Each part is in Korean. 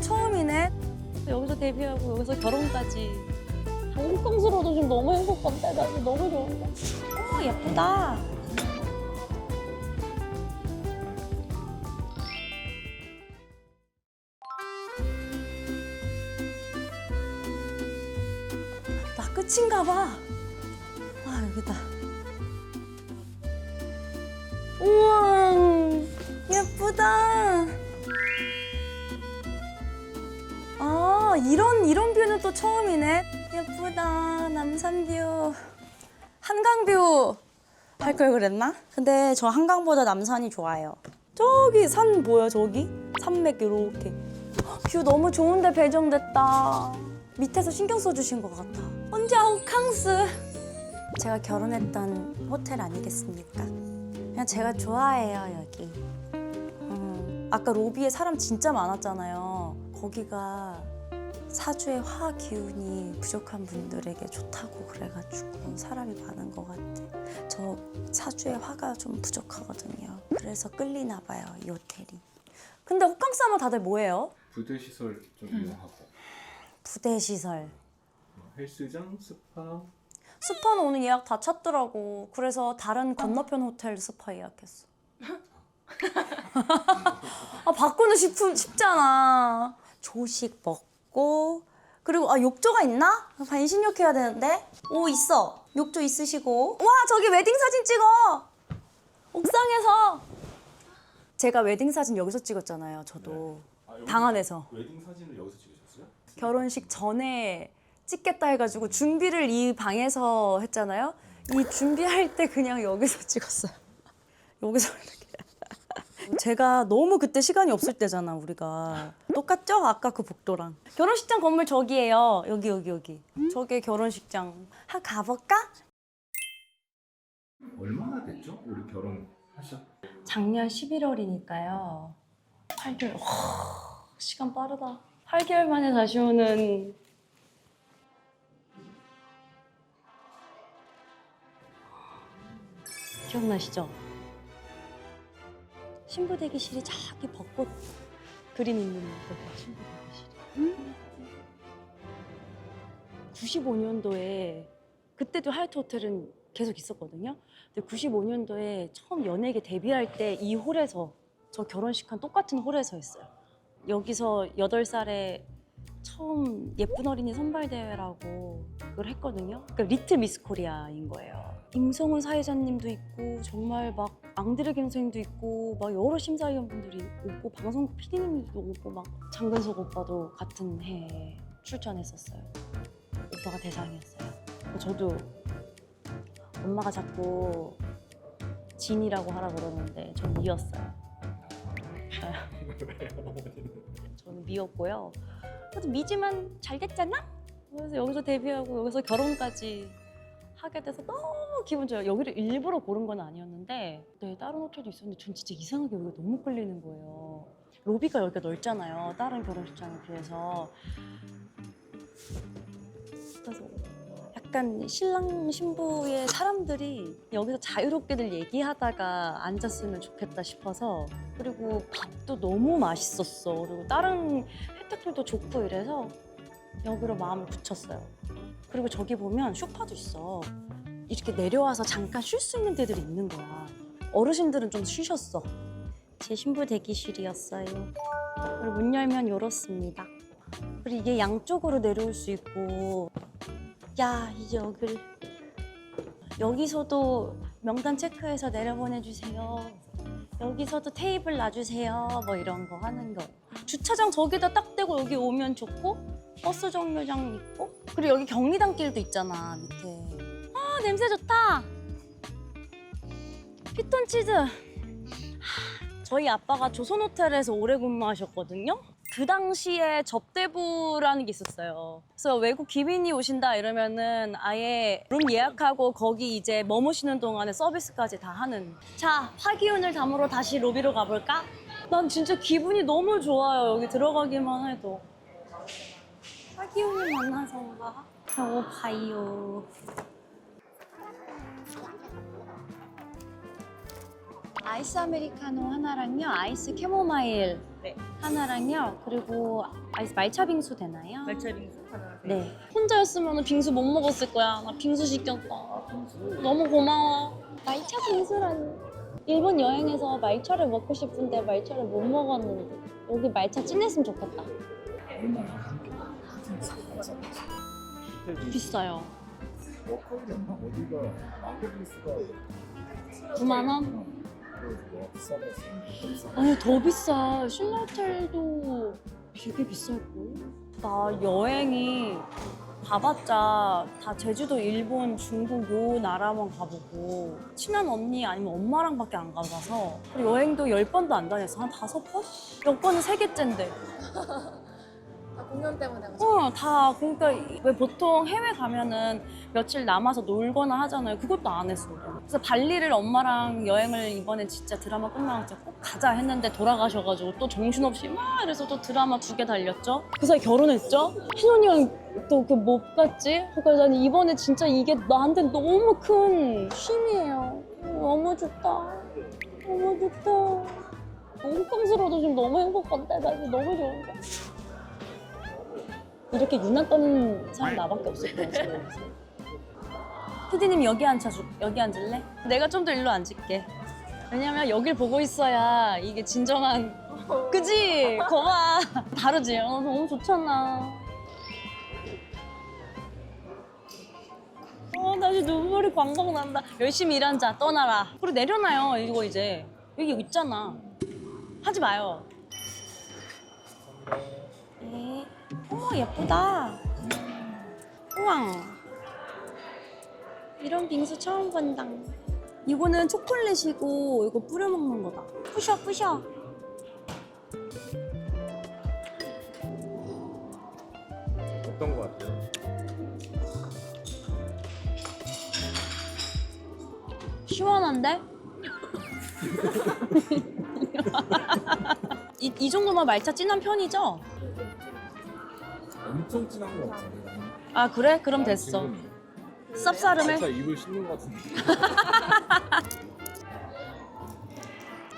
처음이네. 여기서 데뷔하고 여기서 결혼까지. 홍콩스러워도 지금 너무 행복한데 나 지금 너무 좋은데. 예쁘다. 나 끝인가 봐. 여기다. 우와, 예쁘다. 이런 뷰는 또 처음이네. 예쁘다. 남산뷰. 한강뷰 할 걸 그랬나? 근데 저 한강보다 남산이 좋아요. 저기 산 보여, 저기? 산맥 이렇게. 뷰 너무 좋은데 배정됐다. 밑에서 신경 써주신 것 같아. 언제 호캉스. 제가 결혼했던 호텔 아니겠습니까? 그냥 제가 좋아해요, 여기. 아까 로비에 사람 진짜 많았잖아요. 거기가 사주의 화 기운이 부족한 분들에게 좋다고 그래가지고 사람이 많은 것 같아. 저 사주의 화가 좀 부족하거든요. 그래서 끌리나 봐요, 이 호텔이. 근데 호캉스 하면 다들 뭐해요? 부대 시설 좀 이용하고 부대 시설. 헬스장, 스파. 스파는 오늘 예약 다 찼더라고. 그래서 다른 건너편 호텔 스파 예약했어. 바꾸는 쉽잖아. 조식 먹고 그리고 욕조가 있나? 반신욕 해야 되는데. 오, 있어. 욕조 있으시고. 와, 저기 웨딩 사진 찍어. 옥상에서. 제가 웨딩 사진 여기서 찍었잖아요, 저도. 네. 방 안에서. 웨딩 사진을 여기서 찍으셨어요? 결혼식 전에 찍겠다 해가지고 준비를 이 방에서 했잖아요. 이 준비할 때 그냥 여기서 찍었어요. 여기서 이렇게. 제가 너무 그때 시간이 없을 때잖아, 우리가. 똑같죠? 아까 그 복도랑. 결혼식장 건물 저기예요. 여기. 저게 결혼식장. 가볼까? 얼마나 됐죠? 우리 결혼하셨? 작년 11월이니까요. 8개월. 시간 빠르다. 8개월 만에 다시 오는. 기억나시죠? 신부 대기실이 저기 벚꽃 그림 있는 데가 신부 대기실. 95년도에 그때도 하얏트 호텔은 계속 있었거든요. 근데 95년도에 처음 연예계 데뷔할 때 이 홀에서 저 결혼식한 똑같은 홀에서 했어요. 여기서 8살에 처음 예쁜 어린이 선발대회라고 그걸 했거든요. 그러니까 리틀 미스 코리아인 거예요. 임성훈 사회자님도 있고 정말 막 앙드레 김선생님도 있고 막 여러 심사위원분들이 오고 방송국 PD님도 오고 막 장근석 오빠도 같은 해에 출전했었어요. 오빠가 대상이었어요. 저도 엄마가 자꾸 진이라고 하라 그러는데 전 미였어요. 저는 미였고요. 그래도 미지만 잘 됐잖아? 그래서 여기서 데뷔하고 여기서 결혼까지 하게 돼서 너무 기분 좋아요. 여기를 일부러 고른 건 아니었는데 다른 호텔도 있었는데 전 진짜 이상하게 여기가 너무 끌리는 거예요. 로비가 여기가 넓잖아요. 다른 결혼식장에 비해서. 그래서 약간 신랑 신부의 사람들이 여기서 자유롭게들 얘기하다가 앉았으면 좋겠다 싶어서. 그리고 밥도 너무 맛있었어. 그리고 다른 혜택들도 좋고 이래서 여기로 마음을 붙였어요. 그리고 저기 보면 소파도 있어. 이렇게 내려와서 잠깐 쉴 수 있는 데들이 있는 거야. 어르신들은 좀 쉬셨어. 제 신부 대기실이었어요. 그리고 문 열면 이렇습니다. 그리고 이게 양쪽으로 내려올 수 있고. 야, 이제 여기서도 명단 체크해서 내려보내주세요. 여기서도 테이블 놔주세요. 뭐 이런 거 하는 거. 주차장 저기다 딱 대고 여기 오면 좋고, 버스 정류장 있고, 그리고 여기 경리단길도 있잖아, 밑에. 냄새 좋다. 피톤치즈. 저희 아빠가 조선호텔에서 오래 근무하셨거든요. 그 당시에 접대부라는 게 있었어요. 그래서 외국 기민이 오신다 이러면은 아예 룸 예약하고 거기 이제 머무시는 동안에 서비스까지 다 하는. 자, 화기운을 담으러 다시 로비로 가볼까? 난 진짜 기분이 너무 좋아요. 여기 들어가기만 해도. 화기운을 만나서인가? 배고파요. 아이스 아메리카노 하나랑요, 아이스 캐모마일 하나랑요, 그리고 아이스 말차 빙수 되나요? 말차 빙수 하나. 네. 혼자였으면 빙수 못 먹었을 거야. 나 빙수 시켰다. 너무 고마워. 말차 빙수라니. 일본 여행에서 말차를 먹고 싶은데 말차를 못 먹었는데 여기 말차 진했으면 좋겠다. 비싸요. 워커이랬나? 어디가 망고빙수가 9만 원? 비싸다. 아니 더 비싸. 신라호텔도 되게 비쌀걸? 나 여행이 가봤자 다 제주도, 일본, 중국 요 나라만 가보고 친한 언니 아니면 엄마랑밖에 안 가봐서 그리고 여행도 10번도 안 다녔어. 한 5번? 몇 번은 3개째인데. 다 공연 때문에 가서. 다 그러니까 왜 보통 해외 가면은 며칠 남아서 놀거나 하잖아요. 그것도 안 했어. 그래서 발리를 엄마랑 여행을 이번에 진짜 드라마 끝나고 진짜 꼭 가자 했는데 돌아가셔가지고 또 정신없이 막 이래서 또 드라마 2개 달렸죠. 그 사이 결혼했죠. 신혼여행 또 그 못 갔지. 그러니까 난 이번에 진짜 이게 나한테 너무 큰 쉼이에요. 너무 좋다. 너무 좋다. 호캉스로도 지금 너무 행복한데 나 지금 너무 좋은데. 이렇게 유난 떠는 사람 나밖에 없을 거야 지금. 피디님 여기 여기 앉을래? 내가 좀 더 일로 앉을게. 왜냐면 여길 보고 있어야 이게 진정한 그지? 거봐 다르지? 너무 좋잖아. 나 지금 눈물이 광광 난다. 열심히 일한 자 떠나라. 그리고 내려놔요 이거 이제. 여기 있잖아. 하지 마요. 네. 어머 예쁘다. 우와. 이런 빙수 처음 본다. 이거는 초콜릿이고 이거 뿌려 먹는 거다. 부셔 부셔. 어떤 거 같아요? 시원한데? 이 정도면 말차 진한 편이죠? 엄청 진한 거 같아요. 아 그래? 그럼 됐어. 쌉싸름해? 살짝 입을 씹는 거 같은데.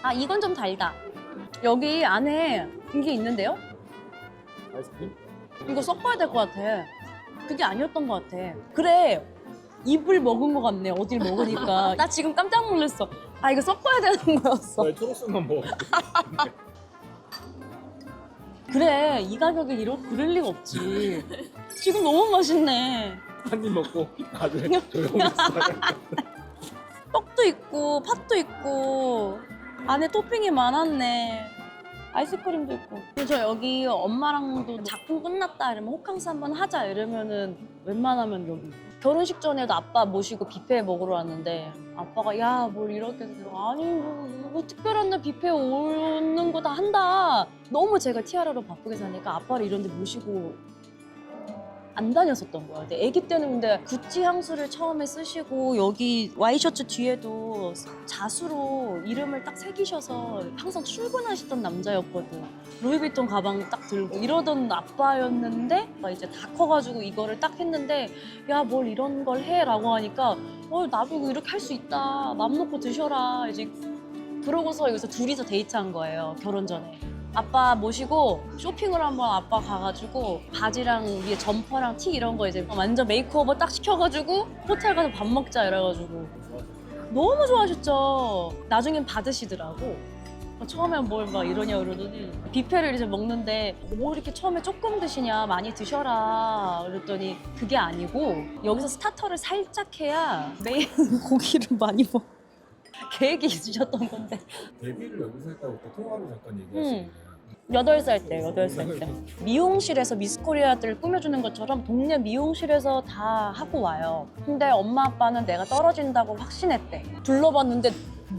아 이건 좀 달다. 여기 안에 이게 있는데요? 아이스크림? 이거 섞어야 될 것 같아. 그게 아니었던 것 같아. 그래. 입을 먹은 것 같네. 어딜 먹으니까. 나 지금 깜짝 놀랐어. 아 이거 섞어야 되는 거였어. 왜 초록색만 먹어? 그래. 이 가격에 그럴 리가 없지. 지금 너무 맛있네. 한 입 먹고 다들 조용히 있어요. 떡도 있고 팥도 있고 안에 토핑이 많았네. 아이스크림도 있고. 저 여기 엄마랑도 작품 끝났다 이러면 호캉스 한번 하자 이러면은 웬만하면 여기. 결혼식 전에도 아빠 모시고 뷔페 먹으러 왔는데 아빠가 야 뭘 이렇게 해서 아니 뭐 특별한 날 뷔페 오는 거 다 한다. 너무 제가 티아라로 바쁘게 사니까 아빠를 이런 데 모시고 안 다녔었던 거야. 근데 아기 때는 근데 구찌 향수를 처음에 쓰시고 여기 와이셔츠 뒤에도 자수로 이름을 딱 새기셔서 항상 출근하시던 남자였거든. 루이비통 가방 딱 들고 이러던 아빠였는데 이제 다 커가지고 이거를 딱 했는데 야 뭘 이런 걸 해? 라고 하니까 나도 이렇게 할 수 있다. 맘 놓고 드셔라. 이제 그러고서 여기서 둘이서 데이트한 거예요. 결혼 전에. 아빠 모시고 쇼핑을 한번 아빠 가가지고 바지랑 위에 점퍼랑 티 이런 거 이제 완전 메이크오버 딱 시켜가지고 호텔 가서 밥 먹자 이래가지고 너무 좋아하셨죠. 나중엔 받으시더라고. 처음엔 뭘 막 이러냐 그러더니 뷔페를 이제 먹는데 뭐 이렇게 처음에 조금 드시냐 많이 드셔라 그랬더니 그게 아니고 여기서 스타터를 살짝 해야 메인 고기를 많이 먹어. 계획이 있으셨던 건데. 데뷔를 여기서 했다고 또 통화로 잠깐 얘기하시는데 8살 때, 8살 때. 미용실에서 미스코리아들 꾸며주는 것처럼 동네 미용실에서 다 하고 와요. 근데 엄마 아빠는 내가 떨어진다고 확신했대. 둘러봤는데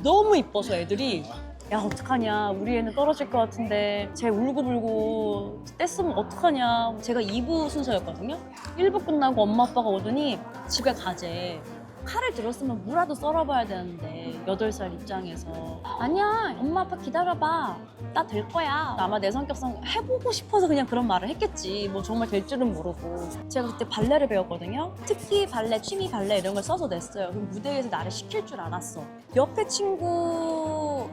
너무 이뻐서 애들이 야 어떡하냐 우리 애는 떨어질 것 같은데 쟤 울고불고 뗐으면 어떡하냐. 제가 2부 순서였거든요. 1부 끝나고 엄마 아빠가 오더니 집에 가재. 칼을 들었으면 무라도 썰어봐야 되는데 8살 입장에서 아니야 엄마 아빠 기다려봐 나 될 거야. 아마 내 성격상 해보고 싶어서 그냥 그런 말을 했겠지. 뭐 정말 될 줄은 모르고. 제가 그때 발레를 배웠거든요. 특기 발레, 취미 발레 이런 걸 써서 냈어요. 그럼 무대에서 나를 시킬 줄 알았어. 옆에 친구는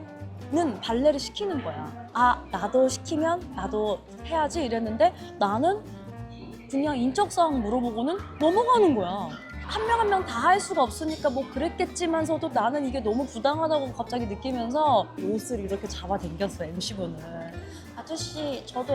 발레를 시키는 거야. 아 나도 시키면 나도 해야지 이랬는데 나는 그냥 인적사항 물어보고는 넘어가는 거야. 한 명 한 명 다 할 수가 없으니까 뭐 그랬겠지만서도 나는 이게 너무 부당하다고 갑자기 느끼면서 옷을 이렇게 잡아당겼어 MC분을. 아저씨 저도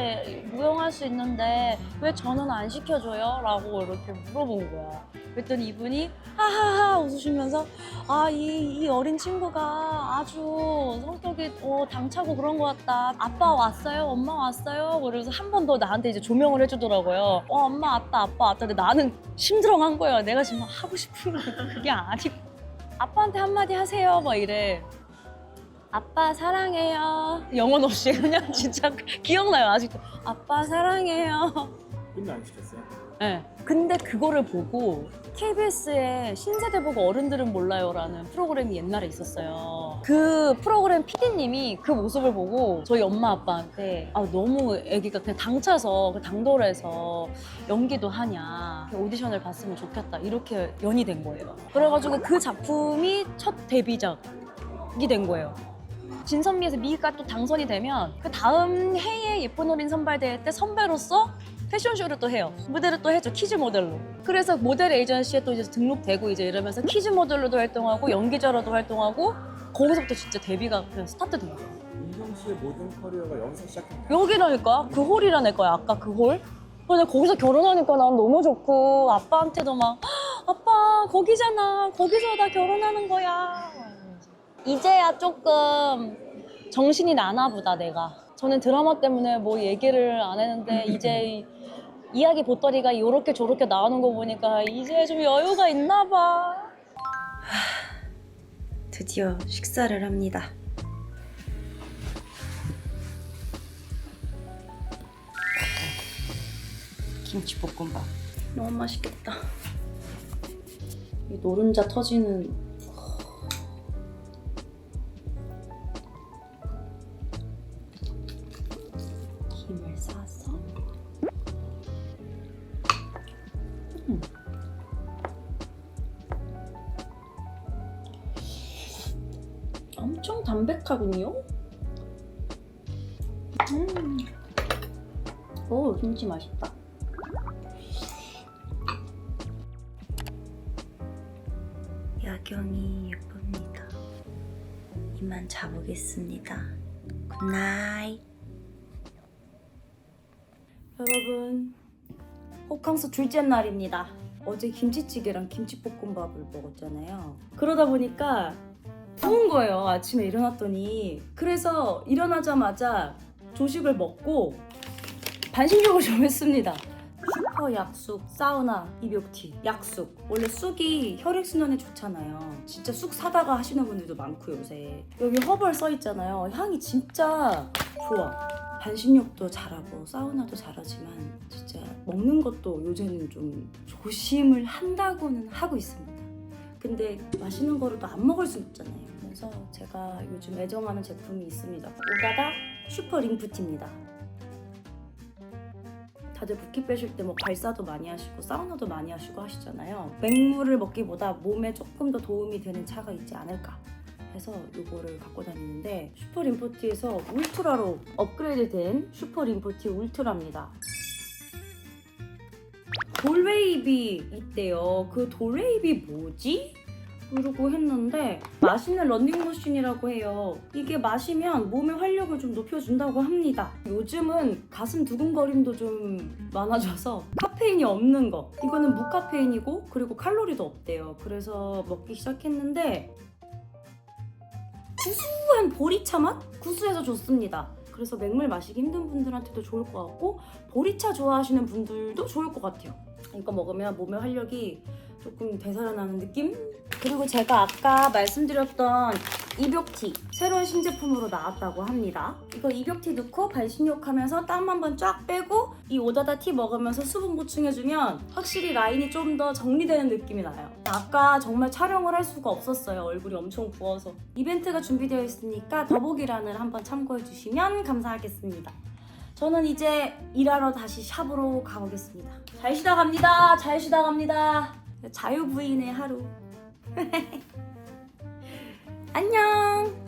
무용할 수 있는데 왜 저는 안 시켜줘요? 라고 이렇게 물어본 거야. 그랬더니 이분이 하하하 웃으시면서 아 이 어린 친구가 아주 성격이 당차고 그런 것 같다. 아빠 왔어요? 엄마 왔어요? 그래서 한 번 더 나한테 이제 조명을 해주더라고요. 엄마 왔다 아빠 왔다. 근데 나는 심드렁한 거예요. 내가 지금 하고 싶은 건 그게 아니고 아빠한테 한마디 하세요 막 이래. 아빠 사랑해요. 영혼 없이 그냥 진짜 기억나요 아직도. 아빠 사랑해요. 근데 안 시켰어요? 네. 근데 그거를 보고 KBS에 신세대 보고 어른들은 몰라요라는 프로그램이 옛날에 있었어요. 그 프로그램 PD님이 그 모습을 보고 저희 엄마 아빠한테 아 너무 애기가 그냥 당차서 당돌해서 연기도 하냐 오디션을 봤으면 좋겠다 이렇게 연이 된 거예요. 그래가지고 그 작품이 첫 데뷔작이 된 거예요. 진선미에서 미가 또 당선이 되면 그 다음 해에 예쁜 어린 선발대회 때 선배로서 패션쇼를 또 해요. 무대를 또 해줘 퀴즈 모델로. 그래서 모델 에이전시에 또 이제 등록되고 이제 이러면서 퀴즈 모델로도 활동하고 연기자로도 활동하고 거기서부터 진짜 데뷔가 그냥 스타트된 거예요. 민경 씨의 모든 커리어가 여기서 시작했나요? 여기라니까 그 홀이라는 거야 아까 그 홀. 근데 거기서 결혼하니까 난 너무 좋고 아빠한테도 막 아빠 거기잖아 거기서 나 결혼하는 거야. 이제야 조금 정신이 나나 보다 내가. 저는 드라마 때문에 뭐 얘기를 안 했는데 이제 이야기 보따리가 요렇게 저렇게 나오는 거 보니까 이제 좀 여유가 있나 봐. 드디어 식사를 합니다. 김치볶음밥 너무 맛있겠다. 이 노른자 터지는 김을 싸서 엄청 담백하군요. 오 김치 맛있다. 야경이 예쁩니다. 이만 자보겠습니다. 굿나잇. 여러분 호캉스 둘째 날입니다. 어제 김치찌개랑 김치볶음밥을 먹었잖아요. 그러다 보니까 더운 거예요. 아침에 일어났더니. 그래서 일어나자마자 조식을 먹고 반신욕을 좀 했습니다. 슈퍼 약숙, 사우나, 입욕티, 약숙. 원래 쑥이 혈액순환에 좋잖아요. 진짜 쑥 사다가 하시는 분들도 많고 요새. 여기 허벌 써있잖아요. 향이 진짜 좋아. 반신욕도 잘하고 사우나도 잘하지만 진짜 먹는 것도 요새는 좀 조심을 한다고는 하고 있습니다. 근데 맛있는 거를 또 안 먹을 순 없잖아요. 그래서 제가 요즘 애정하는 제품이 있습니다. 오가다 슈퍼 림프티입니다. 다들 붓기 빼실 때 뭐 발사도 많이 하시고 사우나도 많이 하시고 하시잖아요. 맹물을 먹기보다 몸에 조금 더 도움이 되는 차가 있지 않을까 해서 이거를 갖고 다니는데 슈퍼 림프티에서 울트라로 업그레이드된 슈퍼 림프티 울트라입니다. 돌웨이비 있대요. 그 돌웨이비 뭐지? 이러고 했는데 맛있는 런닝머신이라고 해요. 이게 마시면 몸의 활력을 좀 높여준다고 합니다. 요즘은 가슴 두근거림도 좀 많아져서 카페인이 없는 거. 이거는 무카페인이고 그리고 칼로리도 없대요. 그래서 먹기 시작했는데 구수한 보리차 맛? 구수해서 좋습니다. 그래서 맹물 마시기 힘든 분들한테도 좋을 것 같고 보리차 좋아하시는 분들도 좋을 것 같아요. 이거 먹으면 몸의 활력이 조금 되살아나는 느낌? 그리고 제가 아까 말씀드렸던 입욕티 새로운 신제품으로 나왔다고 합니다. 이거 입욕티 넣고 발신욕하면서 땀 한번 쫙 빼고 이 오다다 티 먹으면서 수분 보충해주면 확실히 라인이 좀 더 정리되는 느낌이 나요. 아까 정말 촬영을 할 수가 없었어요. 얼굴이 엄청 부어서. 이벤트가 준비되어 있으니까 더보기란을 한번 참고해주시면 감사하겠습니다. 저는 이제 일하러 다시 샵으로 가보겠습니다. 잘 쉬다 갑니다. 잘 쉬다 갑니다. 자유부인의 하루. 안녕.